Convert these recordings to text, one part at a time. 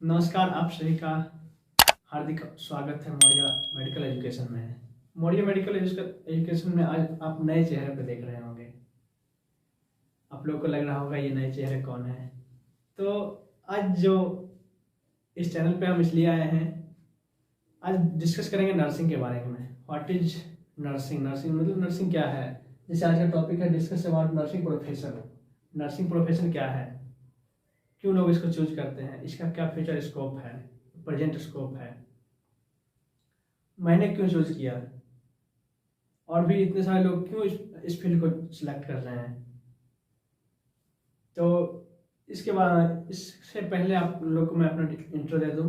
नमस्कार, आप सभी का हार्दिक स्वागत है मौर्य मेडिकल एजुकेशन में। मौर्य मेडिकल एजुकेशन में आज आप नए चेहरे पे देख रहे होंगे। आप लोगों को लग रहा होगा ये नए चेहरे कौन है। तो आज जो इस चैनल पे हम इसलिए आए हैं, आज डिस्कस करेंगे नर्सिंग के बारे में। What is nursing? नर्सिंग मतलब नर्सिंग क्या है। जैसे आज का टॉपिक है discuss about nursing profession. Nursing profession क्या है, क्यों लोग इसको चूज करते हैं, इसका क्या फ्यूचर स्कोप है, प्रेजेंट स्कोप है, मैंने क्यों चूज किया, और भी इतने सारे लोग क्यों इस फील्ड को सिलेक्ट कर रहे हैं। तो इसके बाद इससे पहले आप लोग को मैं अपना इंट्रो दे दूं।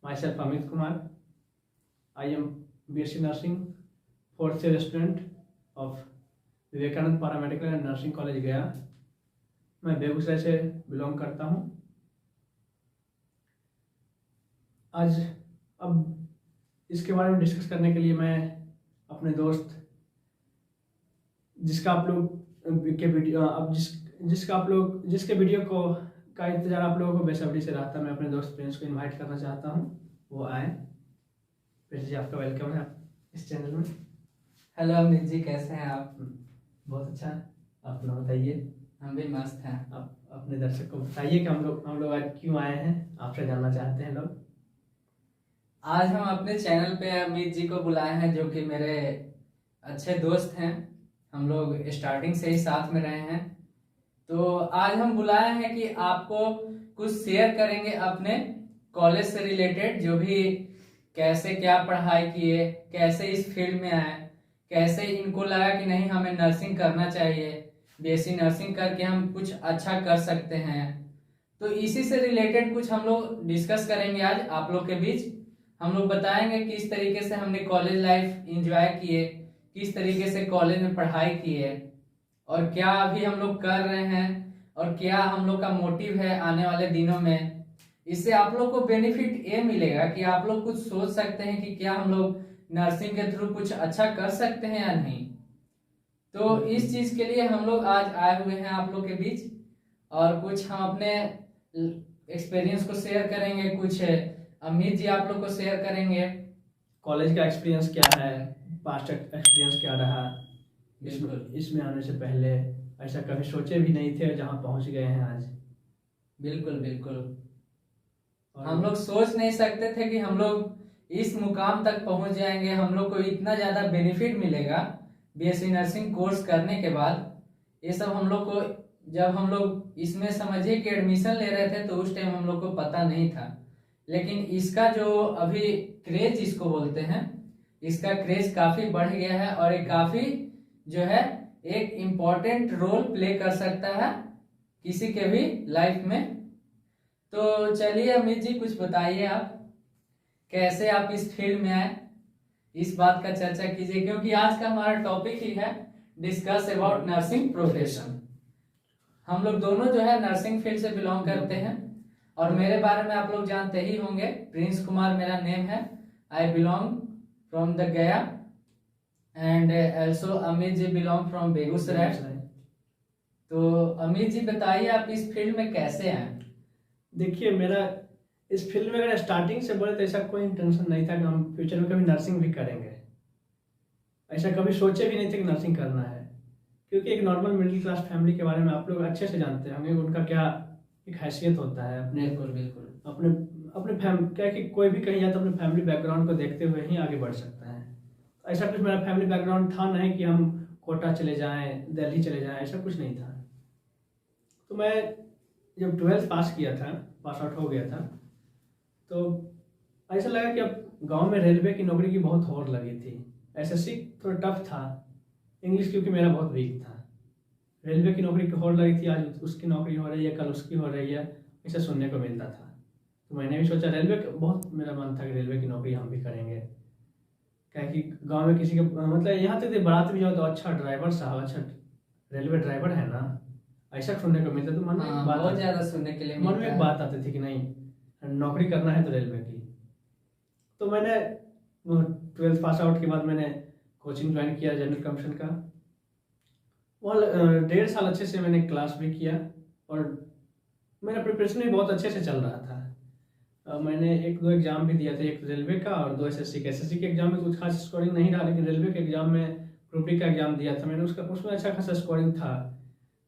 Myself Amit Kumar, I am BSc nursing, fourth year student of Vivekananda paramedical and nursing college Gaya. मैं बेगूसराय से बिलोंग करता हूं। आज अब इसके बारे में डिस्कस करने के लिए मैं अपने दोस्त जिसका आप लोग के वीडियो अब जिसके वीडियो को का इंतजार आप लोगों को बेसब्री से रहा था, मैं अपने दोस्त प्रिंस को इनवाइट करना चाहता हूँ, वो आए। प्रिंस जी, आपका वेलकम है इस चैनल में। हेलो अमित जी, कैसे हैं आप? बहुत अच्छा, आप अपना बताइए। हम भी मस्त हैं। आप अपने दर्शक को बताइए कि हम लोग आज क्यों आए हैं, आपसे जानना चाहते हैं लोग। आज हम अपने चैनल पे अमित जी को बुलाए हैं, जो कि मेरे अच्छे दोस्त हैं। हम लोग स्टार्टिंग से ही साथ में रहे हैं। तो आज हम बुलाए हैं कि आपको कुछ शेयर करेंगे अपने कॉलेज से रिलेटेड, जो भी कैसे क्या पढ़ाई किए, कैसे इस फील्ड में आए, कैसे इनको लगा कि नहीं हमें नर्सिंग करना चाहिए, BSc नर्सिंग करके हम कुछ अच्छा कर सकते हैं। तो इसी से रिलेटेड कुछ हम लोग डिस्कस करेंगे आज आप लोग के बीच। हम लोग बताएंगे किस तरीके से हमने कॉलेज लाइफ एंजॉय किए, किस तरीके से कॉलेज में पढ़ाई की है, और क्या अभी हम लोग कर रहे हैं, और क्या हम लोग का मोटिव है आने वाले दिनों में। इससे आप लोग को बेनिफिट ये मिलेगा कि आप लोग कुछ सोच सकते हैं कि क्या हम लोग नर्सिंग के थ्रू कुछ अच्छा कर सकते हैं या नहीं। तो इस चीज के लिए हम लोग आज आए हुए हैं आप लोग के बीच, और कुछ हम अपने एक्सपीरियंस को शेयर करेंगे, कुछ अमित जी आप लोग को शेयर करेंगे कॉलेज का एक्सपीरियंस क्या है, पास्ट एक्सपीरियंस क्या रहा, इसमें आने से पहले ऐसा कभी सोचे भी नहीं थे जहाँ पहुँच गए हैं आज। बिल्कुल बिल्कुल। हम लोग सोच नहीं सकते थे कि हम लोग इस मुकाम तक पहुंच जाएंगे, हम लोग को इतना ज़्यादा बेनिफिट मिलेगा BSc नर्सिंग कोर्स करने के बाद। ये सब हम लोग को, जब हम लोग इसमें समझिए कि एडमिशन ले रहे थे तो उस टाइम हम लोग को पता नहीं था। लेकिन इसका जो अभी क्रेज इसको बोलते हैं, इसका क्रेज काफ़ी बढ़ गया है, और ये काफ़ी जो है एक इम्पॉर्टेंट रोल प्ले कर सकता है किसी के भी लाइफ में। तो चलिए अमित जी, कुछ बताइए आप कैसे आप इस फील्ड में आए, इस बात का चर्चा कीजिए, क्योंकि आज का हमारा टॉपिक ही है डिस्कस अबाउट नर्सिंग प्रोफेशन। हम लोग दोनों जो है नर्सिंग फील्ड से बिलोंग करते हैं, और मेरे बारे में आप लोग जानते ही होंगे, प्रिंस कुमार मेरा नेम है। I belong from the Gaya, and also Amit ji belong from Begusarai. तो अमित जी बताइए आप इस फील्ड में कैसे आए? देखिए, मेरा इस फील्ड में अगर स्टार्टिंग से बोले तो ऐसा कोई इंटेंशन नहीं था कि हम फ्यूचर में कभी नर्सिंग भी करेंगे। ऐसा कभी सोचे भी नहीं थे कि नर्सिंग करना है, क्योंकि एक नॉर्मल मिडिल क्लास फैमिली के बारे में आप लोग अच्छे से जानते होंगे, उनका क्या एक हैसियत होता है अपने बिल्कुल बिल्कुल अपने अपने क्या कि कोई भी कहीं जाए तो अपने फैमिली बैकग्राउंड को देखते हुए ही आगे बढ़ सकता है। ऐसा कुछ मेरा फैमिली बैकग्राउंड था नहीं कि हम कोटा चले जाएं, दिल्ली चले जाएं, ऐसा कुछ नहीं था। तो मैं जब 12th पास किया था, पास आउट हो गया था, तो ऐसा लगा कि अब गांव में रेलवे की नौकरी की बहुत होड़ लगी थी। SSC थोड़ा टफ था, इंग्लिश क्योंकि मेरा बहुत वीक था। रेलवे की नौकरी की होड़ लगी थी, आज उसकी नौकरी हो रही है, कल उसकी हो रही है, ऐसा सुनने को मिलता था। तो मैंने भी सोचा, रेलवे बहुत मेरा मन था कि रेलवे की नौकरी हम भी करेंगे। क्या कि गांव में किसी के मतलब यहाँ तक बारात भी जाओ तो अच्छा ड्राइवर साहब, अच्छा रेलवे ड्राइवर है ना, ऐसा सुनने को मिलता। तो मन में एक बात बहुत ज्यादा सुनने के लिए मन में एक बात आती थी कि नहीं, नौकरी करना है तो रेलवे की। तो मैंने 12th पास आउट के बाद मैंने कोचिंग ज्वाइन किया जनरल कमीशन का। वहाँ 1.5 साल अच्छे से मैंने क्लास भी किया, और मेरा प्रिपरेशन भी बहुत अच्छे से चल रहा था। मैंने 1-2 एग्जाम भी दिया था, एक रेलवे का और 2 एसएससी का। एसएससी के एग्जाम में कुछ खास स्कोरिंग नहीं रहा, लेकिन रेलवे के एग्जाम में ग्रुप डी का एग्जाम दिया था मैंने, उसमें अच्छा खासा स्कोरिंग था।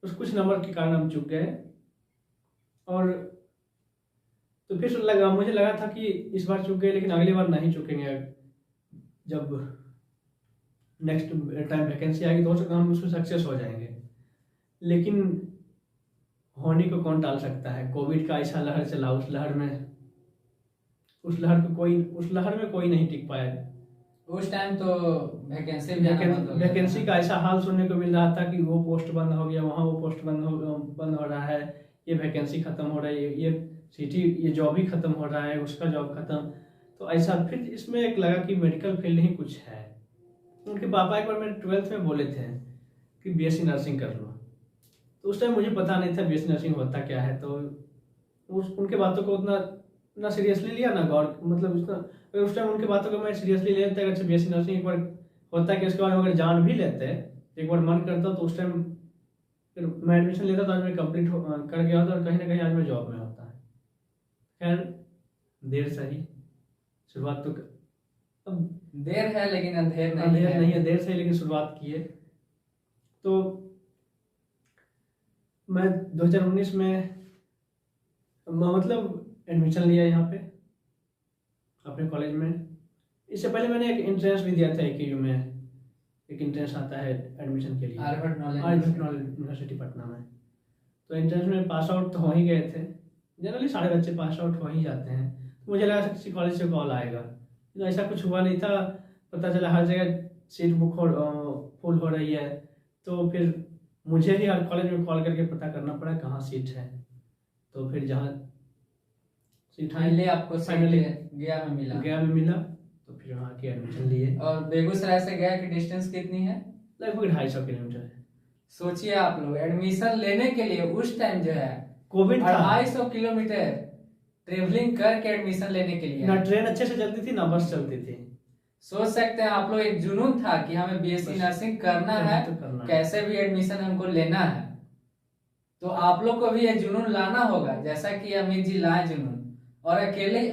कुछ नंबर के कारण हम चूक गए। और तो फिर मुझे लगा था कि इस बार चूक गए, लेकिन अगली बार नहीं चूकेंगे। जब नेक्स्ट टाइम वैकेंसी आएगी तो हो सकता है हम उसमें सक्सेस हो जाएंगे। लेकिन होने को कौन टाल सकता है। कोविड का ऐसा लहर चला, उस लहर में कोई नहीं टिक पाया। उस टाइम तो वैकेंसी भी आना बंद हो गया वैकेंसी था। का ऐसा हाल सुनने को मिल रहा था कि वो पोस्ट बंद हो गया, वहाँ वो पोस्ट बंद हो रहा है, ये वैकेंसी खत्म हो रही है, ये जॉब ही खत्म हो रहा है, उसका जॉब खत्म। तो ऐसा फिर इसमें एक लगा कि मेडिकल फील्ड ही कुछ है। उनके पापा एक बार मेरे 12th में बोले थे कि बीएससी नर्सिंग कर लो। तो उस टाइम मुझे पता नहीं था बीएससी नर्सिंग होता क्या है। तो उनके बातों को उतना सीरियसली लिया ना, गौर मतलब अगर उस टाइम उनकी बातों को मैं सीरियसली ले लेता, अच्छा बीएससी नर्सिंग एक बार होता है कि उसके बाद अगर जान भी लेते, एक बार मन करता तो उस टाइम फिर मैं एडमिशन लेता तो आज मैं कंप्लीट कर गया होता और कहीं ना कहीं आज मैं जॉब में होता। खैर देर सही, शुरुआत तो अब देर है लेकिन अंधेर नहीं अंधेर है। नहीं है, देर सही लेकिन शुरुआत की है। तो मैं 2019 में मतलब एडमिशन लिया यहाँ पे अपने कॉलेज में। इससे पहले मैंने एक एंट्रेंस भी दिया था AKU में, एक एंट्रेंस आता है एडमिशन के लिए, आर्यभट्ट नॉलेज यूनिवर्सिटी पटना में। तो एंट्रेंस में पास आउट तो हो ही गए थे, जनरली सारे बच्चे पास आउट हो ही जाते हैं। तो मुझे लगा था किसी कॉलेज से कॉल आएगा, तो ऐसा कुछ हुआ नहीं था। पता चला हर जगह सीट फुल हो रही है। तो फिर मुझे ही हर कॉलेज में कॉल करके पता करना पड़ा कहाँ सीट है। तो फिर जहाँ सीट फाइनली आपको फाइनली गया में मिला। तो फिर वहाँ की एडमिशन लिए। और बेगूसराय से गया की डिस्टेंस कितनी है? लगभग 250 किलोमीटर है। सोचिए आप लोग एडमिशन लेने के लिए उस टाइम जो है कोविड था, 250 किलोमीटर ट्रेवलिंग करके एडमिशन लेने के लिए। ना ट्रेन अच्छे से चलती थी ना बस चलती थी। सोच सकते हैं आप लोग, एक जुनून था कि हमें बीएससी नर्सिंग करना है, कैसे भी एडमिशन हमको लेना है। तो आप लोग को भी ये जुनून लाना होगा, जैसा कि अमित जी लाए जुनून। और अकेले ही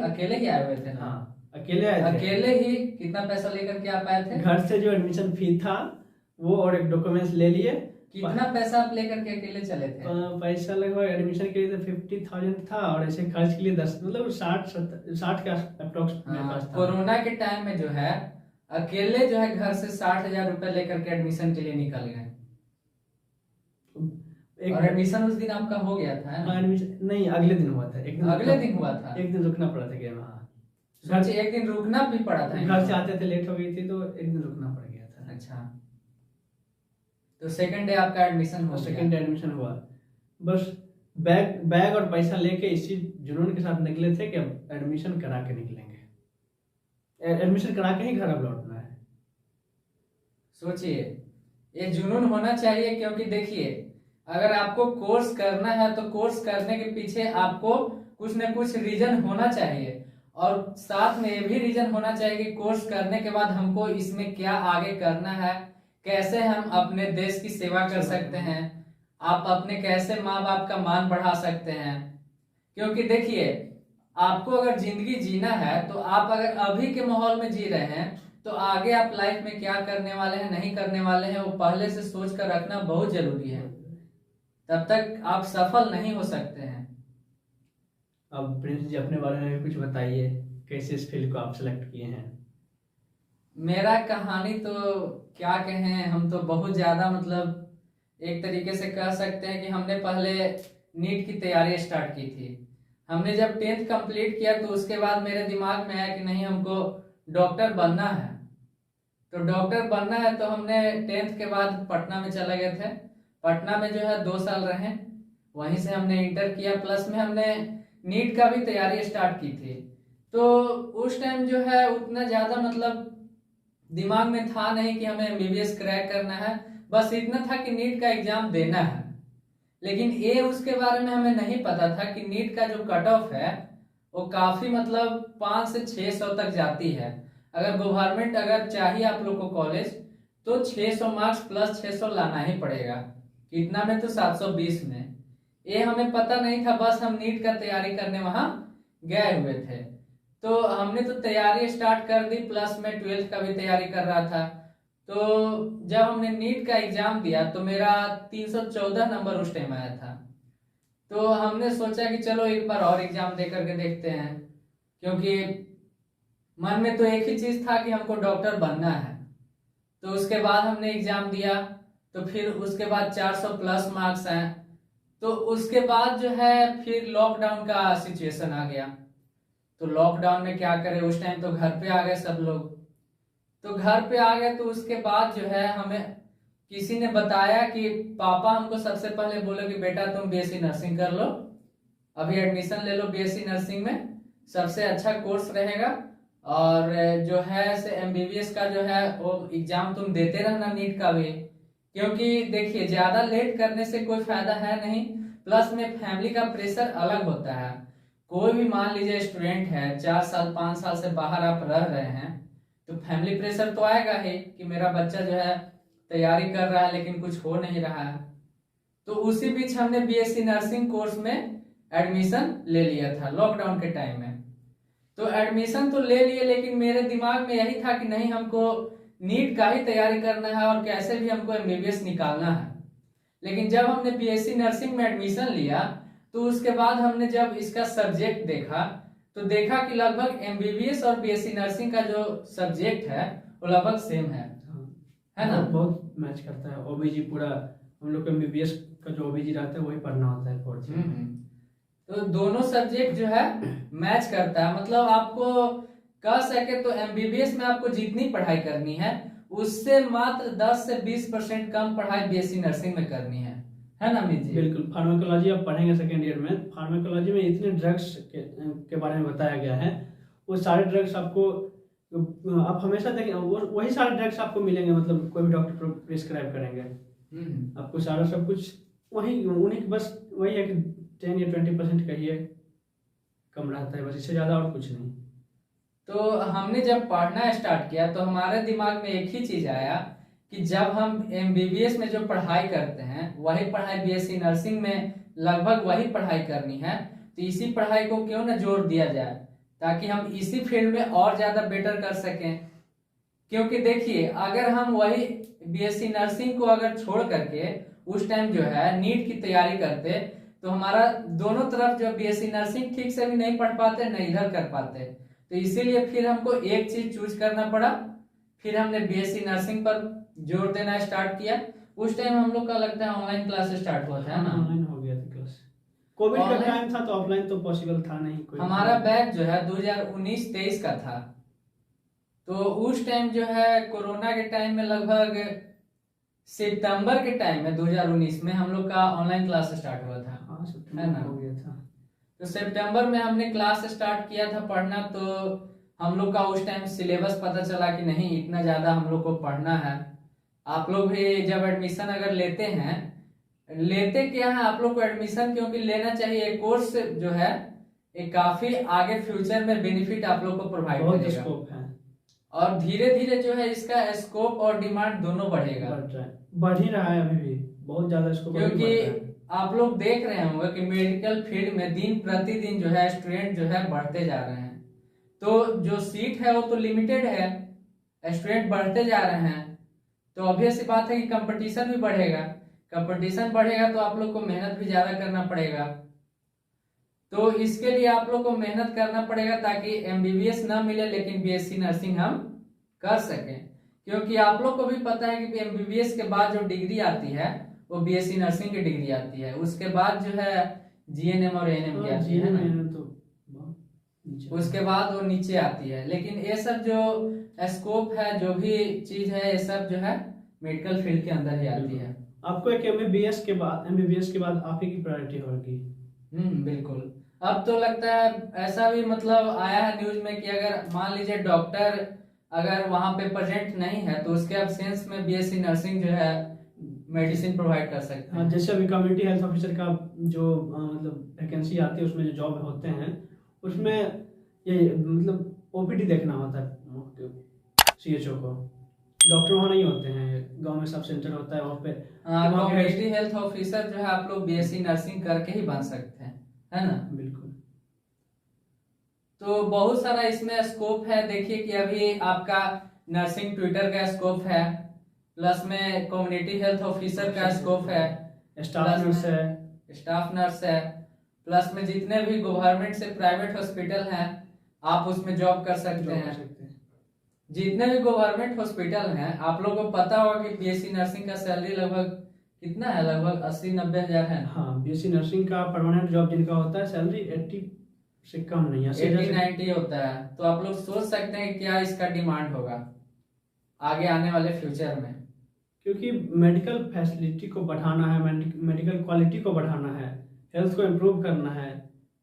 आए हुए थे ना? हाँ, अकेले आए थे। अकेले ही कितना पैसा लेकर के आप आए थे? घर से जो एडमिशन फी था वो और एक डॉक्यूमेंट्स ले लिए। कितना पैसा आप लेकर के अकेले चले थे? पैसा लगभग एडमिशन के लिए तो 50,000 था, और ऐसे खर्च के लिए 10 मतलब 60 के अप्रोक्स मेरे पास था। कोरोना के टाइम में जो है अकेले जो है घर से 60,000 रुपए लेकर के एडमिशन के लिए निकल गए। और एडमिशन उस दिन आपका हो गया था? हाँ, एडमिशन नहीं, अगले दिन हुआ था। अगले दिन हुआ था? एक दिन रुकना पड़ा था क्या वहाँ। सोचिए, एक दिन रुकना भी पड़ा था। घर से आते थे, लेट हो गई थी तो एक दिन रुकना पड़ गया था। अच्छा, तो सेकंड डे आपका एडमिशन हो गया? सेकंड डे एडमिशन हुआ। बस बैग और पैसा लेके इसी जुनून के साथ निकले थे कि अब एडमिशन करा के निकलेंगे, एडमिशन करा के ही घर अब लौटना है। सोचिए, ये जुनून होना चाहिए, क्योंकि देखिए अगर आपको कोर्स करना है तो कोर्स करने के पीछे आपको कुछ न कुछ रीजन होना चाहिए, और साथ में ये भी रीजन होना चाहिए कि कोर्स करने के बाद हमको इसमें क्या आगे करना है, कैसे हम अपने देश की सेवा कर सकते हैं, आप अपने कैसे माँ बाप का मान बढ़ा सकते हैं। क्योंकि देखिए, आपको अगर जिंदगी जीना है तो आप अगर अभी के माहौल में जी रहे हैं तो आगे आप लाइफ में क्या करने वाले हैं, नहीं करने वाले हैं, वो पहले से सोच कर रखना बहुत जरूरी है। तब तक आप सफल नहीं हो सकते हैं। अब प्रिंस जी अपने बारे में कुछ बताइए, कैसे इस फील्ड को आप सेलेक्ट किए हैं। मेरा कहानी तो क्या कहें, हम तो बहुत ज्यादा मतलब एक तरीके से कह सकते हैं कि हमने पहले नीट की तैयारी स्टार्ट की थी। हमने जब 10th कंप्लीट किया तो उसके बाद मेरे दिमाग में आया कि नहीं, हमको डॉक्टर बनना है। तो डॉक्टर बनना है तो हमने 10th के बाद पटना में चले गए थे। पटना में जो है 2 साल रहे, वहीं से हमने इंटर किया, प्लस में हमने नीट का भी तैयारी स्टार्ट की थी। तो उस टाइम जो है उतना ज्यादा मतलब दिमाग में था नहीं कि हमें MBBS क्रैक करना है, बस इतना था कि नीट का एग्जाम देना है। लेकिन ये उसके बारे में हमें नहीं पता था कि नीट का जो कट ऑफ है वो काफी मतलब 500 से 600 तक जाती है। अगर गवर्नमेंट अगर चाहिए आप लोग को कॉलेज तो 600 मार्क्स प्लस 600 लाना ही पड़ेगा। कितना में तो 720 में। ये हमें पता नहीं था, बस हम नीट का तैयारी करने वहां गए हुए थे। तो हमने तो तैयारी स्टार्ट कर दी, प्लस में 12th का भी तैयारी कर रहा था। तो जब हमने नीट का एग्जाम दिया तो मेरा 314 नंबर उस टाइम आया था। तो हमने सोचा कि चलो एक बार और एग्जाम दे करके देखते हैं, क्योंकि मन में तो एक ही चीज था कि हमको डॉक्टर बनना है। तो उसके बाद हमने एग्जाम दिया, तो फिर उसके बाद 400 प्लस मार्क्स आए। तो उसके बाद जो है फिर लॉकडाउन का सिचुएशन आ गया। तो लॉकडाउन में क्या करें, उस टाइम तो घर पे आ गए सब लोग। तो घर पे आ गए तो उसके बाद जो है हमें किसी ने बताया कि पापा हमको सबसे पहले बोले कि बेटा तुम बीएससी नर्सिंग कर लो, अभी एडमिशन ले लो बीएससी नर्सिंग में, सबसे अच्छा कोर्स रहेगा। और जो है से एमबीबीएस का जो है वो एग्जाम तुम देते रहना, नीट का भी, क्योंकि देखिए ज्यादा लेट करने से कोई फायदा है नहीं। प्लस में फैमिली का प्रेशर अलग होता है। कोई भी मान लीजिए स्टूडेंट है, 4 साल 5 साल से बाहर आप रह रहे हैं, तो फैमिली प्रेशर तो आएगा ही कि मेरा बच्चा जो है तैयारी कर रहा है लेकिन कुछ हो नहीं रहा है। तो उसी बीच हमने बीएससी नर्सिंग कोर्स में एडमिशन ले लिया था लॉकडाउन के टाइम में। तो एडमिशन तो ले लिए, लेकिन मेरे दिमाग में यही था कि नहीं, हमको नीट का ही तैयारी करना है और कैसे भी हमको एमबीबीएस निकालना है। लेकिन जब हमने बीएससी नर्सिंग में एडमिशन लिया तो उसके बाद हमने जब इसका सब्जेक्ट देखा तो देखा कि लगभग एमबीबीएस और बीएससी नर्सिंग का जो सब्जेक्ट है वो लगभग सेम है ना। बहुत मैच करता है ओबीजी पूरा। हम लोग को एमबीबीएस का जो ओबीजी रहता है वही पढ़ना होता है फोर्थ में। तो दोनों सब्जेक्ट जो है मैच करता है, मतलब आपको कह सके तो एमबीबीएस में आपको जितनी पढ़ाई करनी है उससे मात्र 10 से 20% कम पढ़ाई बीएससी नर्सिंग में करनी है ना अमित जी। बिल्कुल। फार्माकोलॉजी आप पढ़ेंगे सेकेंड ईयर में, फार्माकोलॉजी में इतने ड्रग्स के बारे में बताया गया है, वो सारे ड्रग्स आपको आप हमेशा देखें वही सारे ड्रग्स आपको मिलेंगे, मतलब कोई भी डॉक्टर प्रिस्क्राइब करेंगे आपको सारा सब कुछ वही, उन्हीं बस वही है कि 10 या 20% कहिए कम रहता है, बस इससे ज़्यादा और कुछ नहीं। तो हमने जब पढ़ना स्टार्ट किया तो हमारे दिमाग में एक ही चीज आया कि जब हम एमबीबीएस में जो पढ़ाई करते हैं वही पढ़ाई बीएससी नर्सिंग में लगभग वही पढ़ाई करनी है, तो इसी पढ़ाई को क्यों ना जोड़ दिया जाए ताकि हम इसी फील्ड में और ज्यादा बेटर कर सकें। क्योंकि देखिए अगर हम वही बीएससी नर्सिंग को अगर छोड़ करके उस टाइम जो है नीट की तैयारी करते तो हमारा दोनों तरफ जो बीएससी नर्सिंग ठीक से भी नहीं पढ़ पाते न इधर कर पाते। तो इसीलिए फिर हमको एक चीज चूज करना पड़ा, फिर हमने बीएससी नर्सिंग पर जोर देना स्टार्ट किया। उस टाइम हम लोग का लगता है ऑनलाइन क्लास स्टार्ट हुआ था ना। ऑनलाइन हो गया था क्लास, कोविड का टाइम था तो ऑफलाइन तो पॉसिबल था नहीं कोई। हमारा बैच जो है 2019-23 का था। तो उस टाइम जो है कोरोना के टाइम में लगभग सितंबर के टाइम में 2019 में हम लोग का ऑनलाइन क्लास स्टार्ट हुआ था। हाँ, है ना, हो गया था। तो सितंबर में हमने क्लास स्टार्ट किया था पढ़ना। तो हम लोग का उस टाइम सिलेबस पता चला कि नहीं इतना ज़्यादा हम लोग को पढ़ना है। आप लोग भी जब एडमिशन अगर लेते हैं, लेते क्या है आप लोग को एडमिशन क्योंकि लेना चाहिए, कोर्स जो है एक काफी आगे फ्यूचर में बेनिफिट आप लोग को प्रोवाइड करेगा, स्कोप है और धीरे धीरे जो है इसका स्कोप और डिमांड दोनों बढ़ेगा, बढ़ ही रहा है अभी भी बहुत ज्यादा स्कोप। क्योंकि आप लोग देख रहे होंगे कि मेडिकल फील्ड में दिन प्रतिदिन जो है स्टूडेंट जो है बढ़ते जा रहे हैं। तो जो सीट है वो तो लिमिटेड है, स्टूडेंट बढ़ते जा रहे हैं, तो ऑब्वियस सी बात है कि कंपटीशन भी बढ़ेगा। कंपटीशन बढ़ेगा तो आप लोग को मेहनत भी ज्यादा करना पड़ेगा। तो इसके लिए आप लोग को मेहनत करना पड़ेगा ताकि एमबीबीएस ना मिले लेकिन बीएससी नर्सिंग हम कर सकें। क्योंकि आप लोग को भी पता है कि एमबीबीएस के बाद जो डिग्री आती है वो बीएससी नर्सिंग की डिग्री आती है, उसके बाद जो है जीएनएम और एएनएम की आती है ना, तो उसके बाद वो नीचे आती है। लेकिन ये सब जो स्कोप है, जो भी चीज है, ये सब जो है मेडिकल फील्ड के अंदर ही आती है। आपको एक एमबीबीएस के बाद आप ही की प्रायोरिटी होगी। बिल्कुल। अब तो लगता है ऐसा भी मतलब आया है न्यूज में कि अगर मान लीजिए डॉक्टर अगर वहां पे प्रेजेंट नहीं है तो उसके एब्सेंस में बीएससी नर्सिंग जो है मेडिसिन प्रोवाइड कर सकते हैं। जैसे अभी कम्युनिटी हेल्थ ऑफिसर का जो मतलब वैकेंसी आती है उसमें जो जॉब होते हैं उसमें ये मतलब ओपीडी देखना होता है सीएचओ को, डॉक्टर वहाँ नहीं होते हैं, गांव में सब सेंटर होता है वहाँ पे। कम्युनिटी हेल्थ ऑफिसर जो है आप लोग बीएससी नर्सिंग करके ही बन सकते हैं, है ना। बिल्कुल। तो बहुत सारा इसमें स्कोप है। देखिए कि अभी आपका नर्सिंग ट्यूटर का स्कोप है, प्लस में कम्युनिटी हेल्थ ऑफिसर का स्कोप है, स्टाफ नर्स है, प्लस में जितने भी गवर्नमेंट से प्राइवेट हॉस्पिटल हैं आप उसमें जॉब कर सकते हैं। जितने भी गवर्नमेंट हॉस्पिटल हैं आप लोगों को पता होगा कि बीएससी नर्सिंग का सैलरी लगभग कितना है, लगभग 80-90 हजार है। हाँ, बीएससी नर्सिंग का परमानेंट जॉब जिनका होता है सैलरी 80 से कम नहीं है, 80-90 होता है। तो आप लोग सोच सकते हैं क्या इसका डिमांड होगा आगे आने वाले फ्यूचर में, क्योंकि मेडिकल फैसिलिटी को बढ़ाना है, मेडिकल क्वालिटी को बढ़ाना है, हेल्थ को इम्प्रूव करना है,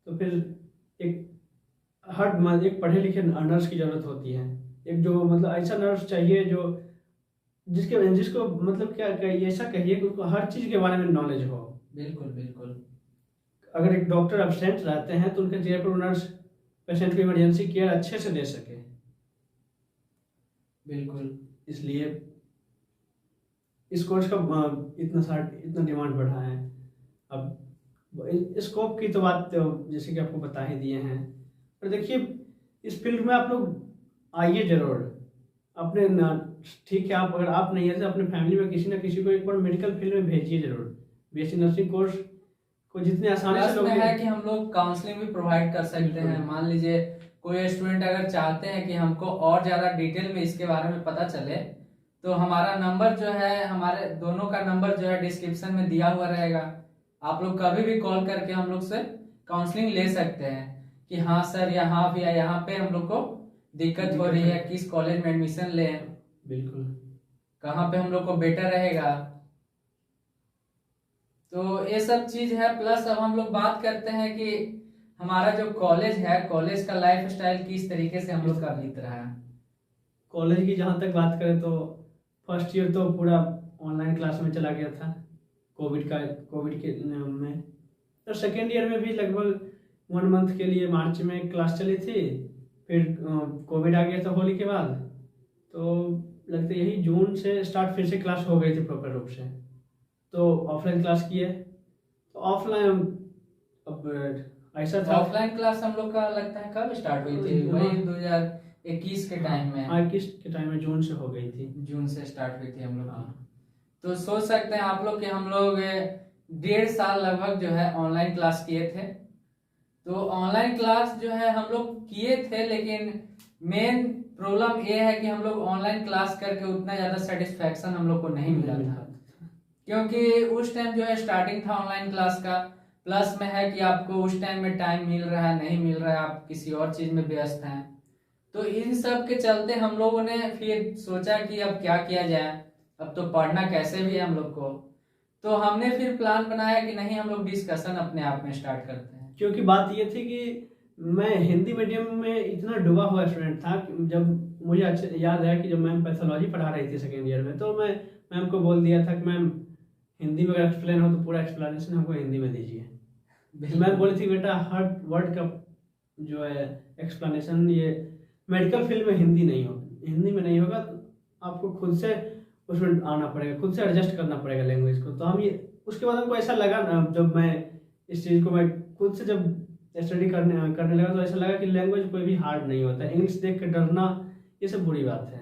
तो फिर एक पढ़े लिखे नर्स की जरूरत होती है। एक जो मतलब ऐसा नर्स चाहिए जो जिसको मतलब क्या ऐसा कहिए कि उसको हर चीज़ के बारे में नॉलेज हो। बिल्कुल बिल्कुल। अगर एक डॉक्टर एब्सेंट रहते हैं तो उनके जगह पर नर्स पेशेंट को इमरजेंसी केयर अच्छे से दे सके। बिल्कुल, इसलिए इस कोर्स का इतना डिमांड बढ़ा है। अब स्कोप की तो बात जैसे कि आपको बता ही दिए हैं, पर देखिए इस फील्ड में आप लोग आइए जरूर। अपने ठीक है, आप अगर आप नहीं है तो अपने फैमिली में किसी ना किसी को एक बार मेडिकल फील्ड में भेजिए जरूर। बीएससी नर्सिंग कोर्स को जितने आसानी से लोग है कि हम लोग काउंसलिंग भी प्रोवाइड कर सकते हैं। मान लीजिए कोई स्टूडेंट अगर चाहते हैं कि हमको और ज्यादा डिटेल में इसके बारे में पता चले, तो हमारा नंबर जो है, हमारे दोनों का नंबर जो है डिस्क्रिप्शन में दिया हुआ रहेगा। आप लोग कभी भी कॉल करके हम लोग से काउंसलिंग ले सकते हैं कि हाँ सर यहाँ भी यहाँ पे हम लोग को दिक्कत हो रही है, किस कॉलेज में एडमिशन लें, बिल्कुल कहाँ पे हम लोग को बेटर रहेगा। तो ये सब चीज है। प्लस अब हम लोग बात करते हैं कि हमारा जो कॉलेज है, कॉलेज का लाइफ स्टाइल किस तरीके से हम लोग का बीत रहा है। कॉलेज की जहाँ तक बात करें तो फर्स्ट ईयर तो पूरा ऑनलाइन क्लास में चला गया था कोविड के में। और सेकेंड ईयर में भी लगभग 1 मंथ के लिए मार्च में क्लास चली थी, फिर कोविड आ गया था होली के बाद, तो लगता है यही जून से स्टार्ट फिर से क्लास हो गई थी प्रॉपर रूप से। तो ऑफलाइन क्लास किए, तो ऑफलाइन अब ऐसा था। ऑफलाइन क्लास हम लोग का लगता है कब स्टार्ट हुई थी, वही 2021 के टाइम में। 21 के टाइम में जून से हो गई थी, जून से स्टार्ट हुई थी हम लोग। तो सोच सकते हैं आप लोग कि हम लोग 1.5 साल लगभग जो है ऑनलाइन क्लास किए थे। तो ऑनलाइन क्लास जो है हम लोग किए थे, लेकिन मेन प्रॉब्लम ये है कि हम लोग ऑनलाइन क्लास करके उतना ज़्यादा सेटिस्फैक्शन हम लोग को नहीं मिला था, क्योंकि उस टाइम जो है स्टार्टिंग था ऑनलाइन क्लास का। प्लस में है कि आपको उस टाइम में टाइम मिल रहा है नहीं मिल रहा है, आप किसी और चीज़ में व्यस्त हैं। तो इन सब के चलते हम लोगों ने फिर सोचा कि अब क्या किया जाए, अब तो पढ़ना कैसे भी है हम लोग को। तो हमने फिर प्लान बनाया कि नहीं, हम लोग डिस्कशन अपने आप में स्टार्ट करते हैं। क्योंकि बात ये थी कि मैं हिंदी मीडियम में इतना डूबा हुआ स्टूडेंट था कि जब मुझे अच्छे याद है कि जब मैम पैथोलॉजी पढ़ा रही थी सेकेंड ईयर में, तो मैं मैम को बोल दिया था कि मैम हिंदी में अगर एक्सप्लेन हो तो पूरा एक्सप्लेनेशन हमको हिंदी में दीजिए। मैम बोली थी बेटा हर वर्ड का जो है एक्सप्लेनेशन ये मेडिकल फील्ड में हिंदी में नहीं होगा, तो आपको खुद से उसमें आना पड़ेगा, खुद से एडजस्ट करना पड़ेगा लैंग्वेज को। तो हम ये उसके बाद हमको ऐसा लगा ना, जब मैं इस चीज़ को मैं खुद से जब स्टडी करने लगा तो ऐसा लगा कि लैंग्वेज कोई भी हार्ड नहीं होता है। इंग्लिश देख कर डरना ये सब बुरी बात है।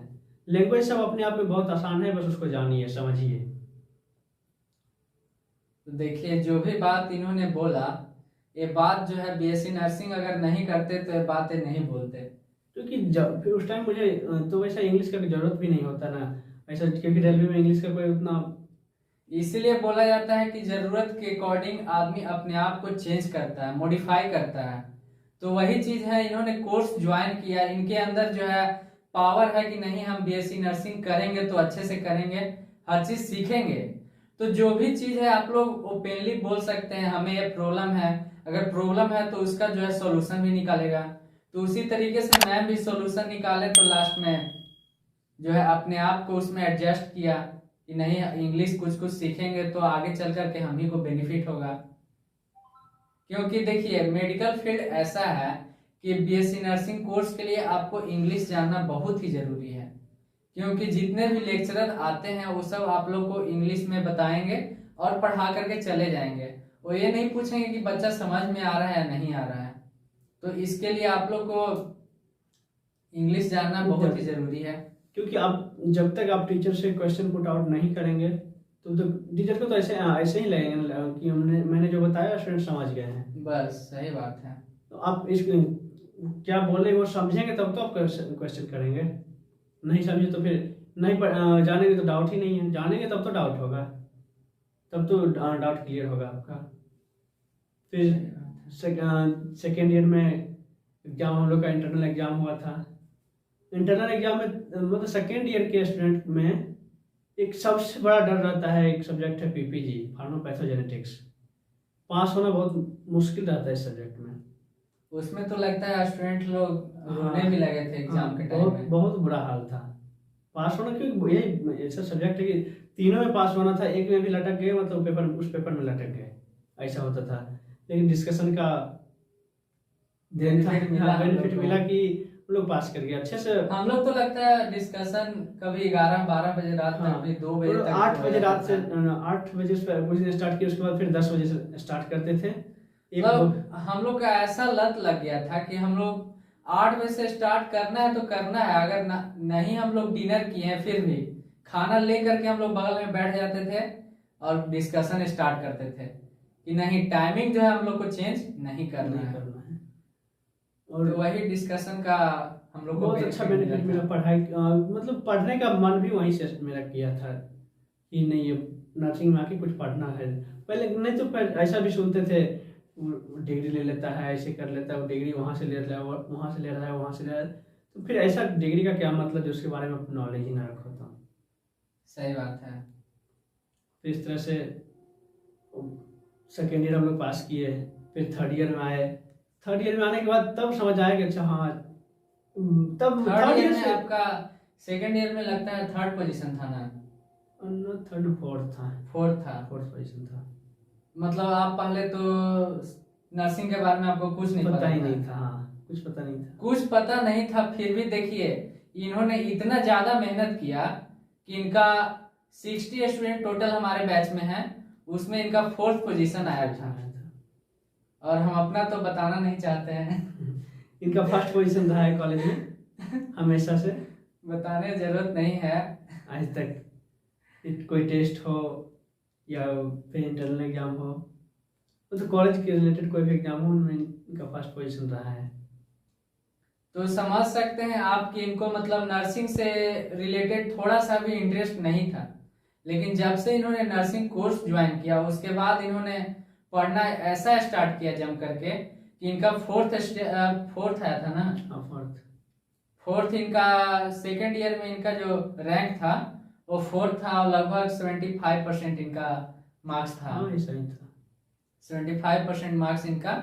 लैंग्वेज सब अपने आप में बहुत आसान है, बस उसको जानिए समझिए। तो देखिए जो भी बात इन्होंने बोला, ये बात जो है बीएससी नर्सिंग अगर नहीं करते तो ये बातें नहीं बोलते, क्योंकि जब फिर उस टाइम मुझे तो वैसा इंग्लिश का जरूरत भी नहीं होता ना ऐसा, क्योंकि रेलवे में इंग्लिश का कोई उतना। इसीलिए बोला जाता है कि जरूरत के अकॉर्डिंग आदमी अपने आप को चेंज करता है, मॉडिफाई करता है। तो वही चीज है, इन्होंने कोर्स ज्वाइन किया, इनके अंदर जो है पावर है कि नहीं हम बीएससी नर्सिंग करेंगे तो अच्छे से करेंगे, हर चीज सीखेंगे। तो जो भी चीज है आप लोग ओपनली बोल सकते हैं हमें ये प्रॉब्लम है, अगर प्रॉब्लम है तो उसका जो है सॉल्यूशन भी निकालेगा। तो उसी तरीके से मैम भी सॉल्यूशन निकाले, तो लास्ट में जो है अपने आप को उसमें एडजस्ट किया कि नहीं इंग्लिश कुछ कुछ सीखेंगे तो आगे चल करके हम ही को बेनिफिट होगा। क्योंकि देखिए मेडिकल फील्ड ऐसा है कि बीएससी नर्सिंग कोर्स के लिए आपको इंग्लिश जानना बहुत ही जरूरी है, क्योंकि जितने भी लेक्चरर आते हैं वो सब आप लोग को इंग्लिश में बताएंगे और पढ़ा करके चले जाएंगे। वो ये नहीं पूछेंगे कि बच्चा समझ में आ रहा है या नहीं आ रहा है। तो इसके लिए आप लोग को इंग्लिश जानना बहुत ही जरूरी है। क्योंकि आप जब तक आप टीचर से क्वेश्चन पुट आउट नहीं करेंगे तो टीचर को तो ऐसे ही लगेंगे कि मैंने जो बताया स्टूडेंट समझ गए हैं। बस सही बात है। तो आप इस क्या बोल रहे हैं वो समझेंगे तब तो आप क्वेश्चन करेंगे, नहीं समझे तो फिर नहीं जानेंगे तो डाउट ही नहीं है, जानेंगे तब तो डाउट होगा, तब तो डाउट क्लियर होगा आपका। फिर सेकेंड ईयर में एग्जाम, हम लोग का इंटरनल एग्जाम हुआ था। इंटरनल एग्जाम में मतलब सेकेंड ईयर के स्टूडेंट में एक सबसे बड़ा डर रहता है, एक सब्जेक्ट है पीपीजी, फार्मापैथोजेनेटिक्स। पास होना बहुत मुश्किल रहता है इस सब्जेक्ट में। उसमें तो लगता है स्टूडेंट लोग रोने भी लगे थे एग्जाम के टाइम में। बहुत बुरा हाल था पास होना, क्योंकि यही ऐसा सब्जेक्ट है कि तीनों में पास होना था, एक में भी लटक गए मतलब पेपर, उस पेपर में लटक गए, ऐसा होता था। लेकिन डिस्कशन का बेनिफिट मिला कि लोग पास कर गए अच्छे से। हम लोग तो लगता है डिस्कशन कभी 11-12 बजे रात तक भी 2 बजे तक 8 बजे रात से 8 बजे से कुछ दिन स्टार्ट किया, उसके बाद फिर 10 बजे से स्टार्ट करते थे। हम लोग का ऐसा लत लग गया था कि हम लोग 8 बजे से स्टार्ट करना है तो करना है, अगर नहीं हम लोग डिनर किए हैं फिर भी खाना ले करके हम लोग बगल में बैठ जाते थे और डिस्कशन स्टार्ट करते थे कि नहीं, टाइमिंग जो है हम लोग को चेंज नहीं करना है। और तो वही डिस्कशन का हम लोग को बहुत अच्छा बेनिफिट मिला। पढ़ाई मतलब पढ़ने का मन भी वहीं से मेरा किया था कि नहीं, ये नर्सिंग में आके कुछ पढ़ना है। पहले नहीं तो ऐसा भी सुनते थे, डिग्री ले लेता है, ऐसे कर लेता है, वो डिग्री वहाँ से ले रहा है, वहाँ से ले रहा है, वहाँ से ले रहा है, तो फिर ऐसा डिग्री का क्या मतलब जो उसके बारे में नॉलेज ही ना रखो। तो सही बात है। तो इस तरह से सेकेंड ईयर हम लोग पास किए, फिर थर्ड ईयर में आए। थर्ड ईयर में आने के बाद तब समझ आया कि अच्छा हाँ, तब थर्ड ईयर में आपका सेकंड ईयर में लगता है 3rd पोजीशन था ना? थर्ड फोर्थ था। फोर्थ पोजीशन था। मतलब आप पहले तो नर्सिंग के बारे में आपको कुछ नहीं पता ही नहीं था। हाँ, कुछ पता नहीं था। कुछ पता नहीं था, फिर भी देखिए इन्होंने इतना ज्यादा मेहनत किया कि इनका 60 स्टूडेंट टोटल हमारे बैच में है, उसमें इनका 4th पोजीशन आया था। और हम अपना तो बताना नहीं चाहते हैं। इनका फर्स्ट पोजीशन रहा है कॉलेज में हमेशा से, बताने की जरूरत नहीं है। आज तक कोई टेस्ट हो या फिर इंटरनल एग्जाम हो, तो कॉलेज के रिलेटेड कोई भी एग्जाम हो, उनमें इनका फर्स्ट पोजीशन रहा है। तो समझ सकते हैं आप कि इनको मतलब नर्सिंग से रिलेटेड थोड़ा सा भी इंटरेस्ट नहीं था, लेकिन जब से इन्होंने नर्सिंग कोर्स ज्वाइन किया उसके बाद इन्होंने पढ़ना ऐसा स्टार्ट किया जम करके कि इनका फोर्थ आया था ना? फोर्थ इनका सेकेंड ईयर में इनका जो रैंक था वो 4th था और लगभग 75% इनका मार्क्स था। हाँ, ऐसा ही था। 75% मार्क्स इनका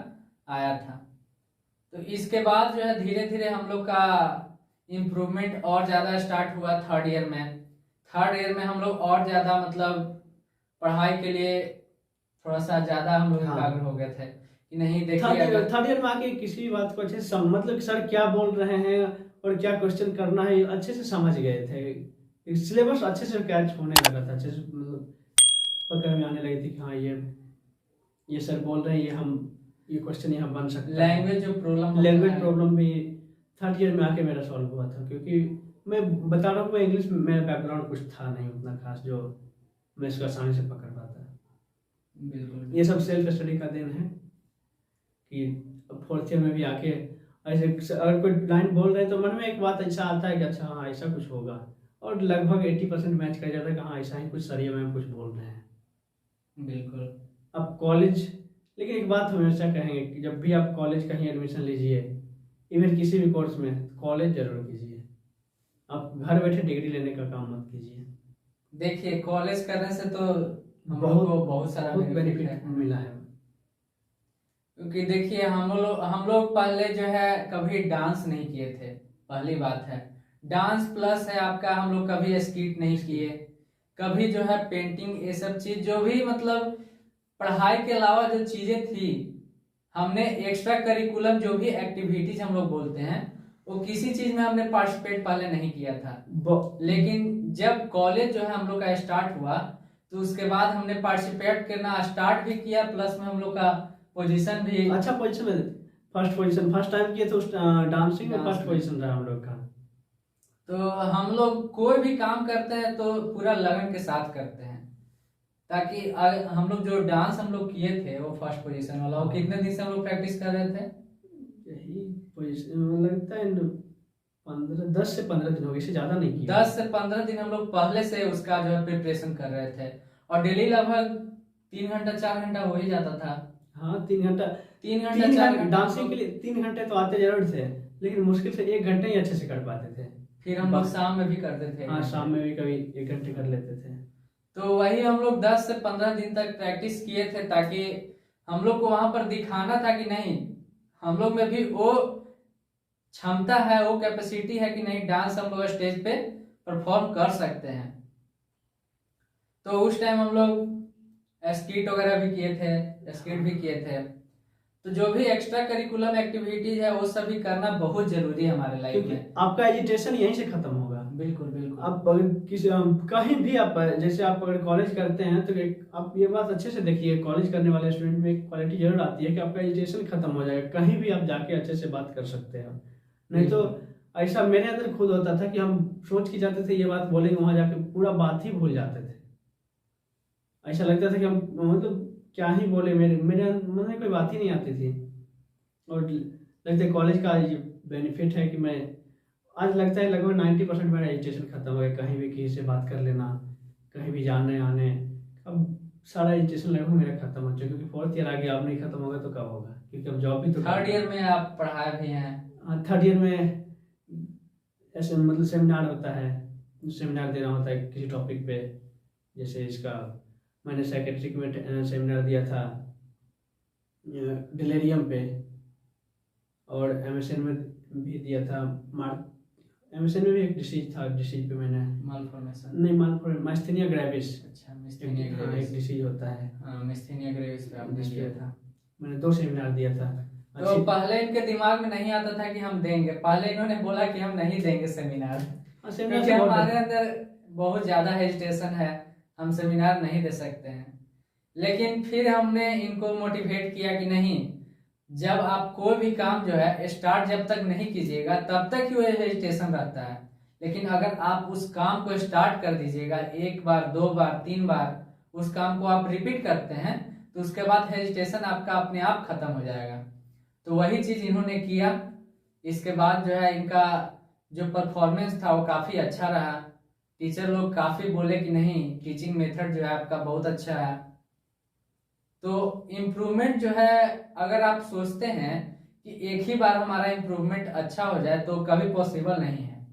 आया था। तो इसके बाद जो है धीरे धीरे हम लोग का इम्प्रूवमेंट और ज़्यादा स्टार्ट हुआ थर्ड ईयर में। थर्ड ईयर में हम लोग और ज़्यादा मतलब पढ़ाई के लिए थोड़ा सा ज़्यादा हम लोग एकाग्र हो गए थे कि नहीं देखिए। थर्ड ईयर में आके किसी भी बात को अच्छे से मतलब सर क्या बोल रहे हैं और क्या क्वेश्चन करना है अच्छे से समझ गए थे। सिलेबस अच्छे से कैच होने लगा था, अच्छे से मतलब पकड़ में आने लगी थी कि हाँ ये सर बोल रहे हैं, ये क्वेश्चन यहाँ बन सकता है। लैंग्वेज प्रॉब्लम भी थर्ड ईयर में आके मेरा सॉल्व हुआ था, क्योंकि मैं बता रहा हूँ इंग्लिश में मेरा बैकग्राउंड कुछ था नहीं उतना खास जो मैं इसको आसानी से पकड़ पाता। बिल्कुल, ये सब सेल्फ स्टडी का देन है कि फोर्थ ईयर में भी आके ऐसे अगर कोई लाइन बोल रहे तो मन में एक बात ऐसा आता है कि अच्छा हाँ ऐसा कुछ होगा, और लगभग 80% मैच कर जाता है कि हाँ ऐसा ही कुछ सर ये मैम कुछ बोल रहे हैं। बिल्कुल। अब कॉलेज, लेकिन एक बात हमेशा कहेंगे कि जब भी आप कॉलेज कहीं एडमिशन लीजिए, इवन किसी भी कोर्स में, कॉलेज जरूर कीजिए। आप घर बैठे डिग्री लेने का काम मत कीजिए। देखिए कॉलेज करने से तो बहुत सारा बेनिफिट मिला है, क्योंकि देखिए हम लोग पहले जो है कभी डांस नहीं किए थे, पहली बात है। डांस प्लस है आपका हम लोग कभी स्किट नहीं किए, कभी जो है पेंटिंग, ये सब चीज जो भी मतलब पढ़ाई के अलावा जो चीजें थी, हमने एक्स्ट्रा करिकुलम जो भी एक्टिविटीज हम लोग बोलते हैं वो किसी चीज में हमने पार्टिसिपेट पहले नहीं किया था। लेकिन जब कॉलेज जो है हम लोग का स्टार्ट हुआ तो उसके बाद हमने पार्टिसिपेट करना स्टार्ट भी किया, प्लस में हम लोग का पोजीशन भी अच्छा पोजीशन में। फर्स्ट पोजीशन, फर्स्ट टाइम किए थे उस डांसिंग में, डांस फर्स्ट में। पोजीशन रहा हम लोग का। तो हम लोग कोई भी काम करते हैं तो पूरा लगन के साथ करते हैं, ताकि हम लोग जो डांस हम लोग किए थे वो फर्स्ट पोजीशन वाला, वो कितने दिन से हम लोग प्रैक्टिस कर रहे थे? यही पोजीशन लगता है 10 से 15 दिन हो गए, इससे ज्यादा नहीं किया। 10 से 15 दिन हम लोग पहले से उसका जो है प्रिपरेशन कर रहे थे, और डेली लगभग 3 घंटा 4 घंटा हो ही जाता था। हाँ 3 घंटा, 3 घंटा 4 घंटा डांसिंग के लिए 3 घंटे तो आते जरूर थे, लेकिन मुश्किल से 1 घंटे ही अच्छे से कर पाते थे। फिर हम लोग शाम में भी करते थे। हाँ शाम में भी कभी 1 घंटे कर लेते थे। तो वही हम लोग 10 से 15 दिन तक प्रैक्टिस किए थे, ताकि हम लोग को वहां पर दिखाना था कि नहीं, हम लोग में भी वो क्षमता है, वो कैपेसिटी है कि नहीं, डांस हम लोग स्टेज पे परफॉर्म कर सकते हैं। तो उस टाइम हम लोग स्किट वगैरह भी किए थे, स्किट भी किए थे। तो जो भी एक्स्ट्रा करिकुलम एक्टिविटीज है वो सभी करना बहुत जरूरी है हमारे लाइफ क्योंकि में। आपका एजुकेशन यहीं से खत्म होगा। बिल्कुल बिल्कुल। आप अगर किसी कहीं भी आप, जैसे आप अगर कॉलेज करते हैं तो आप ये बात अच्छे से देखिए, कॉलेज करने वाले स्टूडेंट में एक क्वालिटी जरूर आती है कि आपका एजुकेशन खत्म हो जाएगा, कहीं भी आप जाके अच्छे से बात कर सकते हैं। नहीं तो ऐसा मेरे अंदर खुद होता था कि हम सोच के जाते थे ये बात बोलेंगे, वहां जाके पूरा बात ही भूल जाते थे। ऐसा लगता था कि हम मतलब क्या ही बोले, मेरे मन में कोई बात ही नहीं आती थी। और लगता है कॉलेज का ये बेनिफिट है कि मैं आज लगता है लगभग 90% मेरा एजुकेशन खत्म हो गया, कहीं भी किसी से बात कर लेना, कहीं भी जाने आने, अब सारा एजुकेशन लगभग मेरा खत्म हो चुका। क्योंकि 4th ईयर आगे अब नहीं खत्म होगा तो कब होगा, क्योंकि अब जॉब भी तो 3rd ईयर में आप पढ़ाए भी हैं। 3rd ईयर में ऐसे मतलब सेमिनार होता है, सेमिनार देना होता है किसी टॉपिक पे। जैसे इसका मैंने साइकेट्रिक में सेमिनार दिया था डिलेरियम पे, और एमएसएन में भी दिया था। एमएसएन में भी एक डिसीज था, डिसीज पे मैंने मालफॉर्मेशन नहीं, माइस्थेनिया ग्रेविस। अच्छा, एक मिस्थेनिया ग्रेविस। डिसीज होता है। हाँ, मिस्थेनिया ग्रेविस पे आपने दिया था। मैंने 2 सेमिनार दिया था। तो पहले इनके दिमाग में नहीं आता था कि हम देंगे, पहले इन्होंने बोला कि हम नहीं देंगे सेमिनार, क्योंकि हमारे अंदर बहुत ज्यादा हेजिटेशन है, हम सेमिनार नहीं दे सकते हैं। लेकिन फिर हमने इनको मोटिवेट किया कि नहीं, जब आप कोई भी काम जो है स्टार्ट जब तक नहीं कीजिएगा तब तक ही वो हेजिटेशन रहता है, लेकिन अगर आप उस काम को स्टार्ट कर दीजिएगा 1 बार 2 बार 3 बार उस काम को आप रिपीट करते हैं तो उसके बाद हेजिटेशन आपका अपने आप खत्म हो जाएगा। तो वही चीज इन्होंने किया। इसके बाद जो है इनका जो परफॉर्मेंस था वो काफी अच्छा रहा। टीचर लोग काफी बोले कि नहीं, टीचिंग मेथड जो है आपका बहुत अच्छा है। तो इम्प्रूवमेंट जो है, अगर आप सोचते हैं कि एक ही बार हमारा इम्प्रूवमेंट अच्छा हो जाए तो कभी पॉसिबल नहीं है।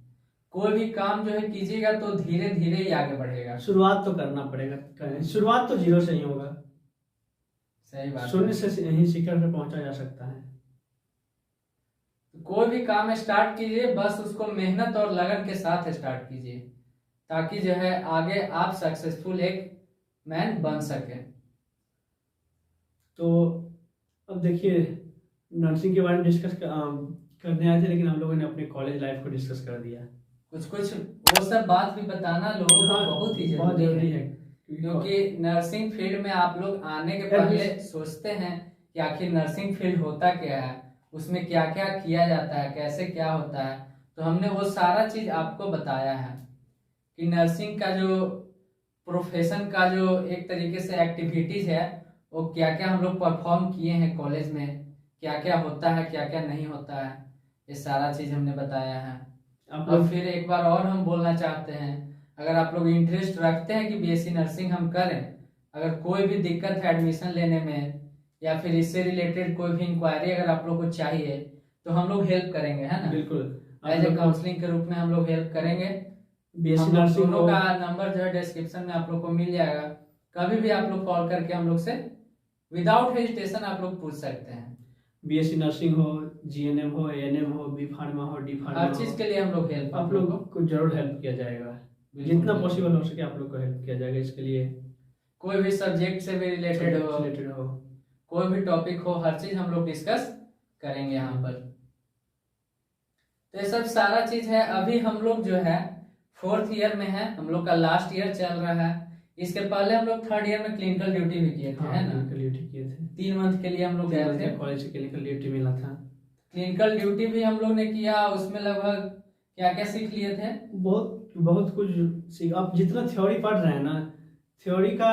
कोई भी काम जो है कीजिएगा तो धीरे धीरे ही आगे बढ़ेगा। शुरुआत तो करना पड़ेगा, शुरुआत तो 0 से ही होगा। सही बात, शून्य से ही शिखर पे पहुंचा जा सकता है। कोई भी काम स्टार्ट कीजिए, बस उसको मेहनत और लगन के साथ स्टार्ट कीजिए, ताकि जो है आगे आप सक्सेसफुल एक मैन बन सके। तो अब देखिए, नर्सिंग के बारे में डिस्कस करने आए थे, लेकिन हम लोगों ने अपने कॉलेज लाइफ को डिस्कस कर दिया। कुछ वो सब बात भी बताना लोगों को बहुत ही जरूरी है, क्योंकि नर्सिंग फील्ड में आप लोग आने के पहले सोचते हैं कि आखिर नर्सिंग फील्ड होता क्या है, उसमें क्या क्या किया जाता है, कैसे क्या होता है। तो हमने वो सारा चीज आपको बताया है कि नर्सिंग का जो प्रोफेशन का जो एक तरीके से एक्टिविटीज है वो क्या क्या हम लोग परफॉर्म किए हैं कॉलेज में, क्या क्या होता है क्या क्या नहीं होता है, ये सारा चीज हमने बताया है। और फिर एक बार और हम बोलना चाहते हैं, अगर आप लोग इंटरेस्ट रखते हैं कि बीएससी नर्सिंग हम करें, अगर कोई भी दिक्कत है एडमिशन लेने में या फिर इससे रिलेटेड कोई भी इंक्वायरी अगर आप लोग को चाहिए तो हम लोग हेल्प करेंगे, है ना। बिल्कुल एज ए काउंसलिंग के रूप में हम लोग हेल्प करेंगे। बीएससी नर्सिंग दोनों का नंबर जो है डिस्क्रिप्शन में आप लोग को मिल जाएगा, कभी भी आप लोग कॉल करके हम लोग से विदाउट हेजिटेशन आप लोग पूछ सकते हैं। बीएससी नर्सिंग हो, जीएनएम हो, एएनएम हो, बी फार्मा हो, डी फार्मा, हर चीज के लिए हम लोग हेल्प, आप लोगों को जरूर हेल्प किया जाएगा। जितना पॉसिबल हो सके आप लोग को हेल्प किया जाएगा। इसके लिए कोई भी सब्जेक्ट से भी रिलेटेड हो, कोई भी टॉपिक हो, हर चीज हम लोग डिस्कस करेंगे यहाँ पर। तो ये सब सारा चीज है। अभी हम लोग जो है 4th ईयर में है, हम लोग का लास्ट ईयर चल रहा है। इसके पहले हम लोग 3rd ईयर में क्लिनिकल ड्यूटी भी किए थे, है ना। क्लिनिकल ड्यूटी किए थे, 3 मंथ के लिए हम लोग गए थे कॉलेज से क्लिनिकल ड्यूटी मिला था। क्लिनिकल ड्यूटी भी हम लोग ने किया, उसमें लगभग क्या क्या सीख लिए थे? बहुत बहुत कुछ सीख। आप जितना थ्योरी पढ़ रहे हैं ना, थ्योरी का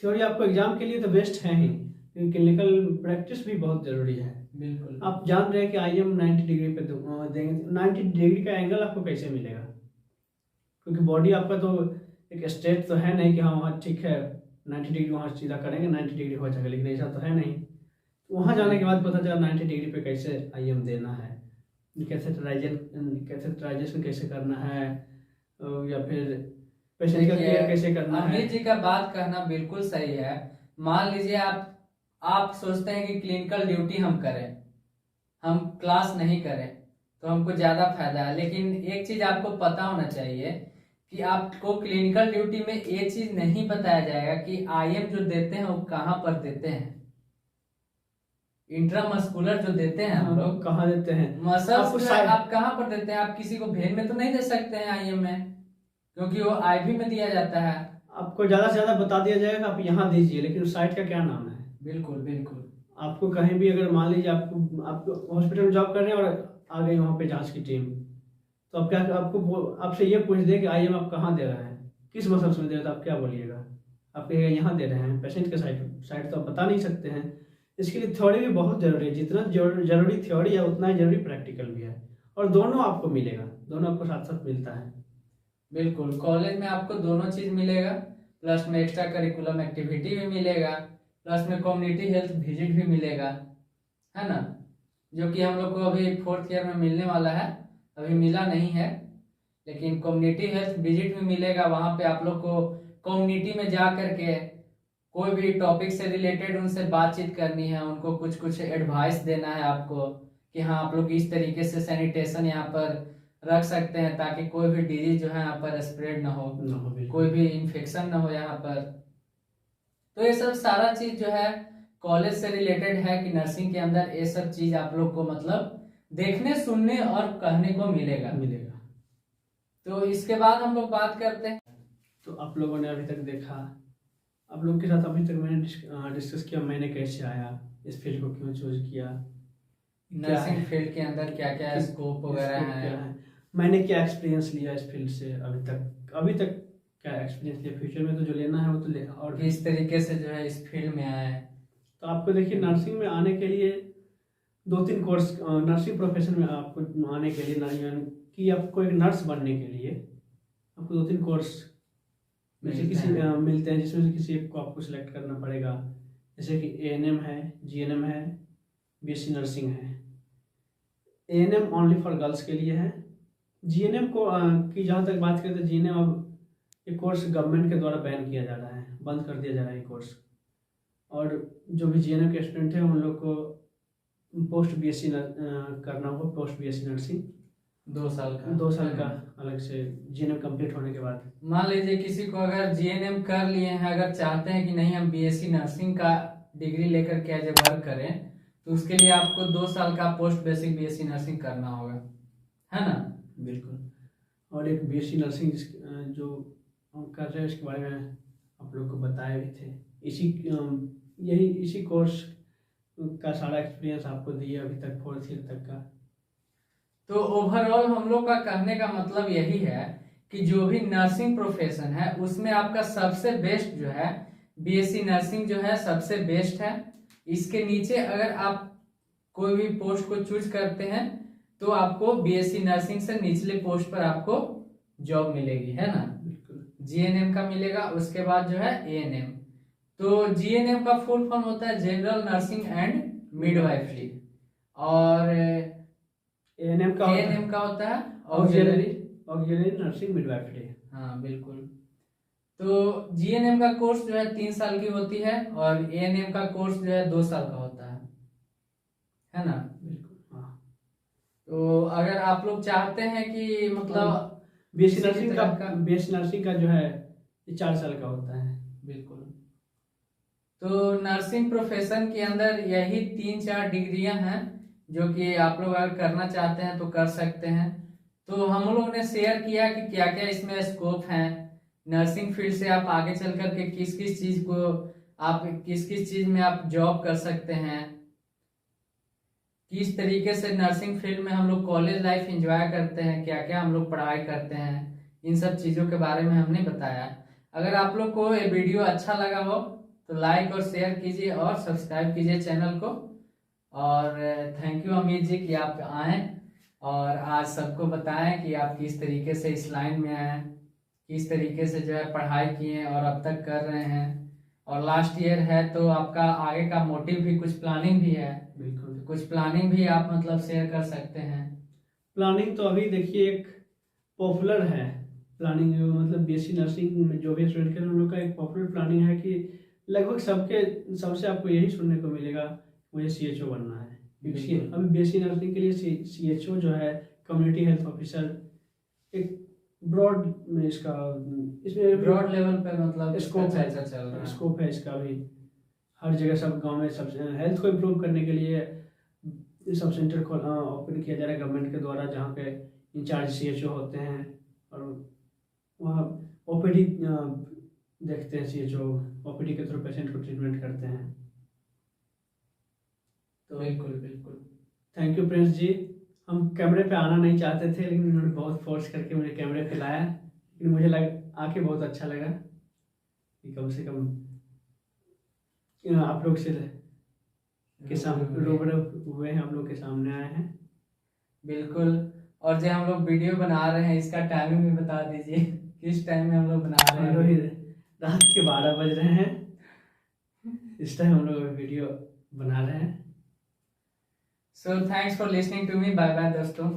थ्योरी आपको एग्जाम के लिए तो बेस्ट है ही, लेकिन क्लिनिकल प्रैक्टिस भी बहुत ज़रूरी है। बिल्कुल। आप जान रहे हैं कि IM 90 डिग्री पे देंगे, 90 डिग्री का एंगल आपको कैसे मिलेगा? क्योंकि बॉडी आपका तो एक स्ट्रेट तो है नहीं कि हाँ वहाँ ठीक है 90 डिग्री वहाँ सीधा करेंगे 90 डिग्री हो जाएगा, लेकिन ऐसा तो है नहीं। तो वहाँ जाने के बाद पता चला 90 डिग्री पे कैसे IM देना है, कैथेटराइजेशन कैसे करना है, या फिर पेशेंट का केयर कैसे करना है। अमित जी का बात कहना बिल्कुल सही है। मान लीजिए आप सोचते हैं कि क्लिनिकल ड्यूटी हम करें, हम क्लास नहीं करें तो हमको ज़्यादा फायदा है, लेकिन एक चीज़ आपको पता होना चाहिए कि आपको क्लिनिकल ड्यूटी में एक चीज़ नहीं बताया जाएगा कि IM जो देते हैं वो कहाँ पर देते हैं। इंट्रामस्कुलर जो देते हैं हम लोग कहाँ देते हैं, मसल्स आप कहाँ पर देते हैं? आप किसी को भेन में तो नहीं दे सकते हैं IM में, क्योंकि वो IV में दिया जाता है। आपको ज़्यादा से ज़्यादा बता दिया जाएगा आप यहाँ दीजिए, लेकिन उस साइट का क्या नाम है? बिल्कुल बिल्कुल। आपको कहीं भी अगर मान लीजिए आपको हॉस्पिटल में जॉब कर रहे हैं और आ गई वहाँ पे जांच की टीम, तो आप क्या आपसे ये पूछ दे कि IM आप कहाँ दे रहे हैं, किस मसल्स में दे रहे हैं, तो आप क्या बोलिएगा? आप कहिएगा यहाँ दे रहे हैं, पेशेंट के साइड तो आप बता नहीं सकते हैं। इसके लिए थ्योरी भी बहुत ज़रूरी है, जितना जरूरी थ्योरी है उतना ही जरूरी प्रैक्टिकल भी है, और दोनों आपको मिलेगा, दोनों आपको साथ साथ मिलता है। बिल्कुल, कॉलेज में आपको दोनों चीज़ मिलेगा, प्लस में एक्स्ट्रा करिकुलम एक्टिविटी भी मिलेगा, प्लस में कम्युनिटी हेल्थ विजिट भी मिलेगा, है ना, जो कि हम लोग को अभी 4th ईयर में मिलने वाला है, अभी मिला नहीं है, लेकिन कम्युनिटी हेल्थ विजिट भी मिलेगा। वहाँ पे आप लोग को कम्युनिटी में जा करके कोई भी टॉपिक से रिलेटेड उनसे बातचीत करनी है, उनको कुछ कुछ एडवाइस देना है आपको कि हाँ आप लोग इस तरीके से सैनिटेशन यहाँ पर रख सकते हैं ताकि कोई भी डिजीज जो है यहाँ पर स्प्रेड ना हो, कोई भी इन्फेक्शन ना हो यहाँ पर। तो ये सब सारा चीज जो है कॉलेज से रिलेटेड है कि नर्सिंग के अंदर ये सब चीज आप लोग को मतलब देखने सुनने और कहने को मिलेगा। तो इसके बाद हम लोग बात करते हैं। तो आप लोगों ने अभी तक देखा, आप लोग के साथ अभी तक मैंने डिस्कस किया मैंने कैसे आया, इस फील्ड को क्यों चूज किया, नर्सिंग फील्ड के अंदर क्या क्या स्कोप वगैरह है, मैंने क्या एक्सपीरियंस लिया इस फील्ड से अभी तक क्या एक्सपीरियंस लिया, फ्यूचर में तो जो लेना है वो तो ले, और किस तरीके से जो है इस फील्ड में आया है। तो आपको देखिए नर्सिंग में आने के लिए 2-3 कोर्स, नर्सिंग प्रोफेशन में आपको आने के लिए कि आपको एक नर्स बनने के लिए आपको 2-3 कोर्स में से किसी मिलते हैं, जिसमें से किसी एक को आपको सिलेक्ट करना पड़ेगा। जैसे कि ANM है, GNM है, BSc नर्सिंग है। ANM ओनली फॉर गर्ल्स के लिए है। GNM को की जहाँ तक बात करें तो GNM अब ये कोर्स गवर्नमेंट के द्वारा बैन किया जा रहा है, बंद कर दिया जा रहा है ये कोर्स, और जो भी GNM के स्टूडेंट हैं उन लोग को पोस्ट BSc करना होगा, पोस्ट BSc नर्सिंग 2 साल का अलग से GNM कंप्लीट होने के बाद। मान लीजिए किसी को अगर GNM कर लिए हैं, अगर चाहते हैं कि नहीं हम BSc नर्सिंग का डिग्री लेकर के एज ए वर्क करें, तो उसके लिए आपको 2 साल का पोस्ट बेसिक BSc नर्सिंग करना होगा, है ना। बिल्कुल। और एक BSc नर्सिंग जो हम कर रहे हैं इसके बारे में आप लोग को बताए भी थे, इसी कोर्स का सारा एक्सपीरियंस आपको दिया अभी तक 4th ईयर तक का। तो ओवरऑल हम लोग का कहने का मतलब यही है कि जो भी नर्सिंग प्रोफेशन है उसमें आपका सबसे बेस्ट जो है BSc नर्सिंग जो है सबसे बेस्ट है। इसके नीचे अगर आप कोई भी पोस्ट को चूज करते हैं तो आपको BSc नर्सिंग से निचले पोस्ट पर आपको जॉब मिलेगी, है ना। GNM का मिलेगा, उसके बाद जो है ANM। तो GNM का फुल फॉर्म होता है जनरल नर्सिंग एंड मिडवाइफरी, और ANM का होता है ऑक्सिलरी नर्सिंग मिडवाइफरी। हाँ बिल्कुल। तो GNM का कोर्स जो है 3 साल की होती है और ANM का कोर्स जो है 2 साल का होता है ना। बिल्कुल हाँ। तो अगर आप लोग चाहते हैं कि मतलब BSc नर्सिंग का जो है ये 4 साल का होता है। बिल्कुल। तो नर्सिंग प्रोफेशन के अंदर यही 3-4 डिग्रियां हैं जो कि आप लोग अगर करना चाहते हैं तो कर सकते हैं। तो हम लोग ने शेयर किया कि क्या क्या इसमें स्कोप हैं, नर्सिंग फील्ड से आप आगे चल करके किस किस चीज में आप जॉब कर सकते हैं, किस तरीके से नर्सिंग फील्ड में हम लोग कॉलेज लाइफ एंजॉय करते हैं, क्या क्या हम लोग पढ़ाई करते हैं, इन सब चीज़ों के बारे में हमने बताया। अगर आप लोग को ये वीडियो अच्छा लगा हो तो लाइक और शेयर कीजिए और सब्सक्राइब कीजिए चैनल को। और थैंक यू अमित जी कि आप आए और आज सबको बताएं कि आप किस तरीके से इस लाइन में आए, किस तरीके से जो है पढ़ाई किए और अब तक कर रहे हैं। और लास्ट ईयर है तो आपका आगे का मोटिव भी, कुछ प्लानिंग भी है। बिल्कुल। तो कुछ प्लानिंग भी आप मतलब शेयर कर सकते हैं। प्लानिंग तो अभी देखिए एक पॉपुलर है प्लानिंग, मतलब बीएससी नर्सिंग में जो भी स्टूडेंट हैं उन लोग का एक पॉपुलर प्लानिंग है कि लगभग सबसे आपको यही सुनने को मिलेगा मुझे सीएचओ बनना है। क्योंकि अभी बीएससी नर्सिंग के लिए सीएचओ जो है कम्युनिटी हेल्थ ऑफिसर, एक ब्रॉड में इसमें ब्रॉड लेवल पे मतलब स्कोप है, चल रहा है। स्कोप है इसका भी। हर जगह सब गांव में सब हेल्थ को इम्प्रूव करने के लिए सब सेंटर ओपन किया जा रहा है गवर्नमेंट के द्वारा, जहाँ पे इंचार्ज सीएचओ होते हैं और वहाँ ओपीडी देखते हैं। सीएचओ ओपीडी के थ्रू पेशेंट को ट्रीटमेंट करते हैं। तो बिल्कुल बिल्कुल। थैंक यू प्रिंस जी। हम कैमरे पे आना नहीं चाहते थे लेकिन उन्होंने बहुत फोर्स करके मुझे कैमरे पे लाया, लेकिन मुझे आके बहुत अच्छा लगा कि कम से कम आप लोग से के सामने रूबरू हुए हैं, हम लोग के सामने आए हैं। बिल्कुल। और जो हम लोग वीडियो बना रहे हैं इसका टाइमिंग भी बता दीजिए, किस टाइम में हम लोग बना रहे हैं? हम लोग रात के 12 बज रहे हैं इस टाइम हम लोग वीडियो बना रहे हैं। So thanks for listening to me. Bye bye दोस्तों।